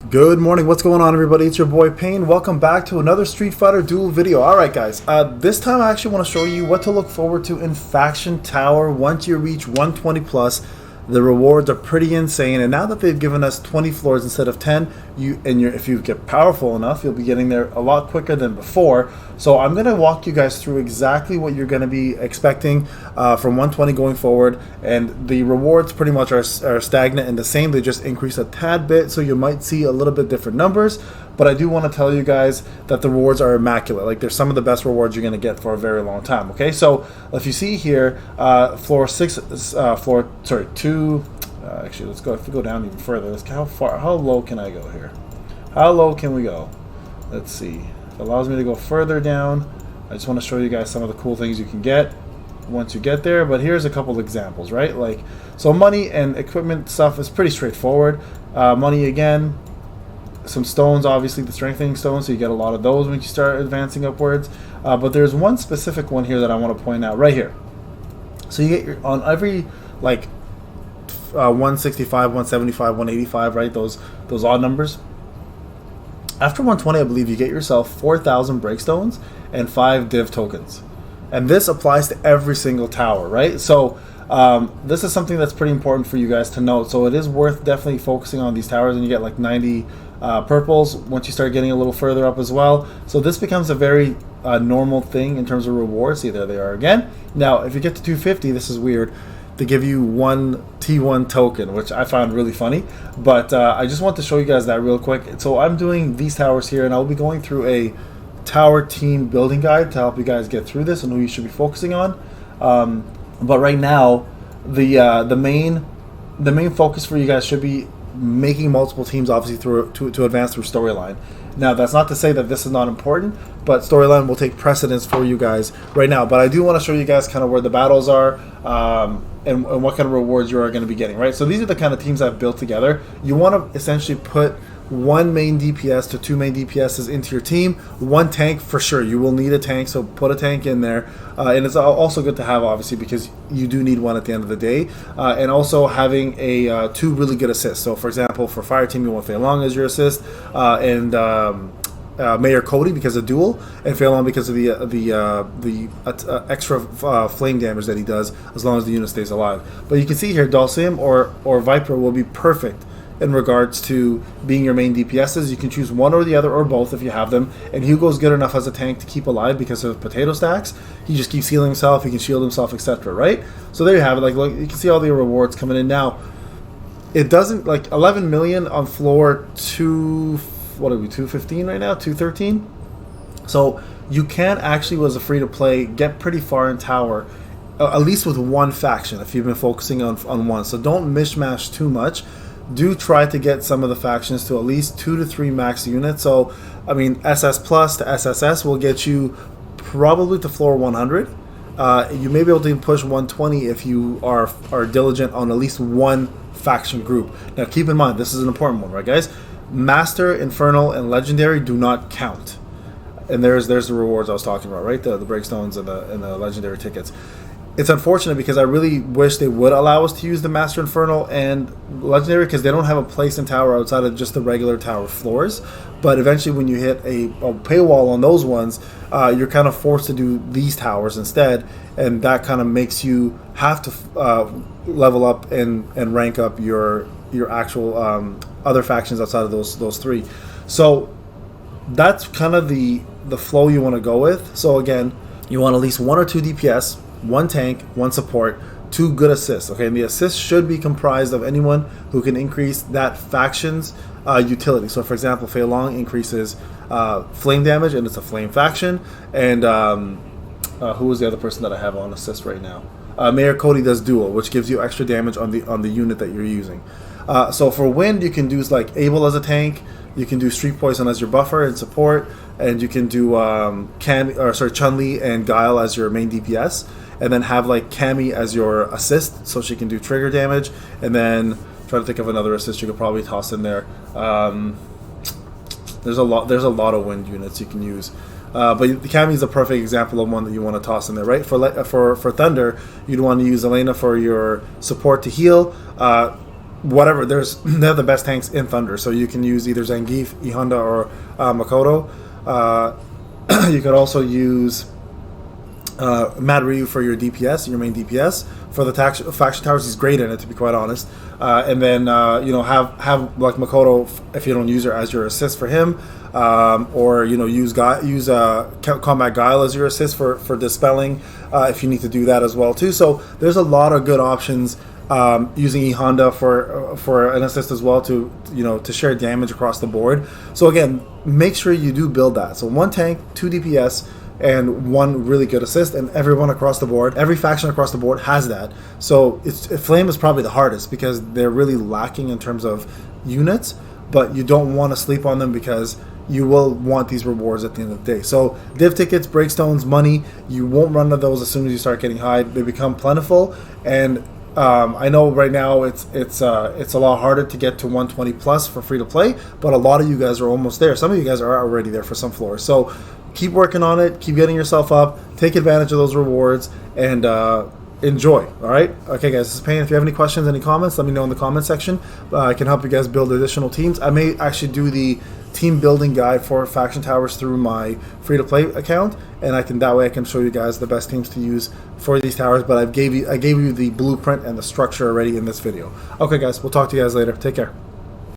Good morning, what's going on everybody? It's your boy Payne. Welcome back to another Street Fighter Duel video. Alright guys, this time I actually want to show you what to look forward to in Faction Tower once you reach 120 plus. The rewards are pretty insane, and now that they've given us 20 floors instead of 10, if you get powerful enough, you'll be getting there a lot quicker than before. So I'm going to walk you guys through exactly what you're going to be expecting from 120 going forward, and the rewards pretty much are stagnant and the same. They just increase a tad bit, so you might see a little bit different numbers. But I do want to tell you guys that the rewards are immaculate. Like, they're some of the best rewards you're going to get for a very long time. Okay, so if you see here, floor 2. Actually, let's go. If we go down even further, how low can I go here? How low can we go? Let's see. It allows me to go further down. I just want to show you guys some of the cool things you can get once you get there. But here's a couple examples, right? Like, so money and equipment stuff is pretty straightforward. Money again. Some stones, obviously the strengthening stones, so you get a lot of those when you start advancing upwards. But there's one specific one here that I want to point out right here. So you get on every 165, 175, 185, right? Those odd numbers. After 120, I believe you get yourself 4,000 breakstones and 5 div tokens, and this applies to every single tower, right? So this is something that's pretty important for you guys to note. So it is worth definitely focusing on these towers, and you get like 90 purples once you start getting a little further up as well. So this becomes a very normal thing in terms of rewards. See, there they are again. Now if you get to 250, this is weird. They give you one T1 token, which I found really funny, but I just want to show you guys that real quick. So I'm doing these towers here, and I'll be going through a tower team building guide to help you guys get through this and who you should be focusing on. But right now, the main focus for you guys should be making multiple teams, obviously, to advance through storyline. Now, that's not to say that this is not important, but storyline will take precedence for you guys right now. But I do want to show you guys kind of where the battles are, and what kind of rewards you are going to be getting, right? So these are the kind of teams I've built together. You want to essentially put one main DPS to 2 main DPSs into your team. One tank for sure. You will need a tank, so put a tank in there. And it's also good to have, obviously, because you do need one at the end of the day. And also having 2 really good assists. So, for example, for Fire Team, you want Fei Long as your assist, and Mayor Cody because of Duel, and Fei Long because of the extra flame damage that he does as long as the unit stays alive. But you can see here, Dhalsim or Viper will be perfect in regards to being your main DPSs. You can choose one or the other or both if you have them. And Hugo's good enough as a tank to keep alive because of potato stacks. He just keeps healing himself, he can shield himself, etc. Right? So there you have it. Like, look, you can see all the rewards coming in now. It doesn't, like, 11 million on floor 2. What are we? 215 right now? 213. So you can actually, as a free to play, get pretty far in tower. At least with one faction if you've been focusing on one. So don't mishmash too much. Do try to get some of the factions to at least 2 to 3 max units. So, I mean, SS Plus to SSS will get you probably to floor 100. You may be able to push 120 if you are diligent on at least one faction group. Now, keep in mind, this is an important one, right, guys? Master, Infernal, and Legendary do not count. And there's the rewards I was talking about, right? The breakstones and the Legendary tickets. It's unfortunate because I really wish they would allow us to use the Master, Infernal, and Legendary because they don't have a place in tower outside of just the regular tower floors. But eventually when you hit a paywall on those ones, you're kind of forced to do these towers instead, and that kind of makes you have to level up and rank up your actual other factions outside of those 3. So that's kind of the flow you want to go with. So again, you want at least 1 or 2 DPS, 1 tank, 1 support, 2 good assists. Okay, and the assists should be comprised of anyone who can increase that faction's utility. So, for example, Fei Long increases flame damage, and it's a flame faction. And who is the other person that I have on assist right now? Mayor Cody does Duel, which gives you extra damage on the unit that you're using. So for wind, you can do like Abel as a tank. You can do Street Poison as your buffer and support, and you can do Chun-Li and Guile as your main DPS, and then have like Cammy as your assist, so she can do trigger damage. And then try to think of another assist you could probably toss in there. There's a lot of wind units you can use. But Cammy is a perfect example of one that you want to toss in there, right? For Thunder, you'd want to use Elena for your support to heal. whatever. They have the best tanks in Thunder, so you can use either Zangief, E Honda, or Makoto. You could also use Mad Ryu for your DPS, your main DPS. For the faction towers, he's great in it, to be quite honest. And then have like Makoto, if you don't use her, as your assist for him, or use Combat Guile as your assist for dispelling, if you need to do that as well too. So there's a lot of good options. Using E Honda for an assist as well to share damage across the board. So again, make sure you do build that. So 1 tank, 2 DPS, and 1 really good assist, and everyone across the board, every faction across the board has that. So Flame is probably the hardest because they're really lacking in terms of units, but you don't want to sleep on them because you will want these rewards at the end of the day. So div tickets, breakstones, money, you won't run into those as soon as you start getting high. They become plentiful, and I know right now it's a lot harder to get to 120 plus for free to play, but a lot of you guys are almost there. Some of you guys are already there for some floors. So keep working on it, keep getting yourself up, take advantage of those rewards, and enjoy. All right? Okay, guys, this is Payne. If you have any questions, any comments, let me know in the comment section. I can help you guys build additional teams. I may actually do the team building guide for faction towers through my free-to-play account, and that way I can show you guys the best teams to use for these towers. But I gave you the blueprint and the structure already in this video. Okay, guys, we'll talk to you guys later. Take care.